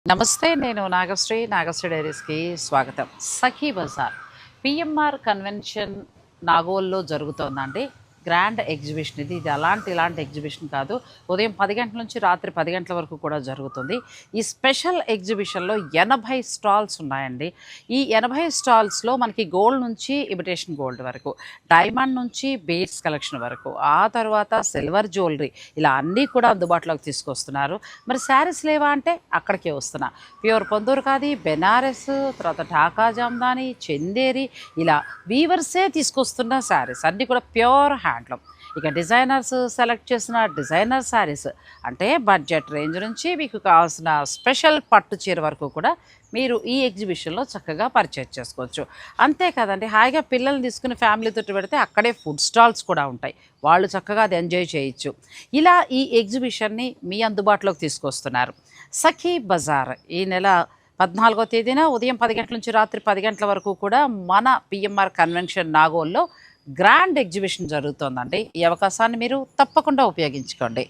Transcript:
నమస్తే. నేను నాగశ్రీ డైరీస్‌కి స్వాగతం. సఖీ బజార్ పీఎంఆర్ కన్వెన్షన్ నాగోల్‌లో జరుగుతోందండి. గ్రాండ్ ఎగ్జిబిషన్ ఇది. ఇలాంటి ఎగ్జిబిషన్ కాదు. ఉదయం 10 గంటల నుంచి రాత్రి 10 గంటల వరకు కూడా జరుగుతుంది. ఈ స్పెషల్ ఎగ్జిబిషన్‌లో 80 స్టాల్స్ ఉన్నాయండి. ఈ 80 స్టాల్స్‌లో మనకి గోల్డ్ నుంచి ఇమిటేషన్ గోల్డ్ వరకు, డైమండ్ నుంచి బీడ్స్ కలెక్షన్ వరకు, ఆ తర్వాత సిల్వర్ జ్యువెలరీ ఇలా అన్నీ కూడా అందుబాటులోకి తీసుకొస్తున్నారు. మరి శారీస్ లేవా అంటే అక్కడికే వస్తున్నా. ప్యూర్ పొందూరు ఖాదీ, బెనారస్, తర్వాత ఢాకా జామ్దాని, చందేరి ఇలా వీవర్సే తీసుకొస్తున్న శారీస్ అన్నీ కూడా ప్యూర్ హ్యాండ్లూమ్. ఇక డిజైనర్స్ సెలెక్ట్ చేసిన డిజైనర్ శారీస్ అంటే బడ్జెట్ రేంజ్ నుంచి మీకు కావాల్సిన స్పెషల్ పట్టు చీర వరకు కూడా మీరు ఈ ఎగ్జిబిషన్లో చక్కగా పర్చేజ్ చేసుకోవచ్చు. అంతే కదండి, హాయిగా పిల్లల్ని తీసుకుని ఫ్యామిలీతో పెడితే అక్కడే ఫుడ్ స్టాల్స్ కూడా ఉంటాయి. వాళ్ళు చక్కగా అది ఎంజాయ్ చేయొచ్చు. ఇలా ఈ ఎగ్జిబిషన్ని మీ అందుబాటులోకి తీసుకొస్తున్నారు. సఖీ బజార్ ఈ నెల 14వ తేదీన ఉదయం 10 గంటల నుంచి రాత్రి 10 గంటల వరకు కూడా మన పిఎంఆర్ కన్వెన్షన్ నాగోల్లో గ్రాండ్ ఎగ్జిబిషన్ జరుగుతోందండి. ఈ అవకాశాన్ని మీరు తప్పకుండా ఉపయోగించుకోండి.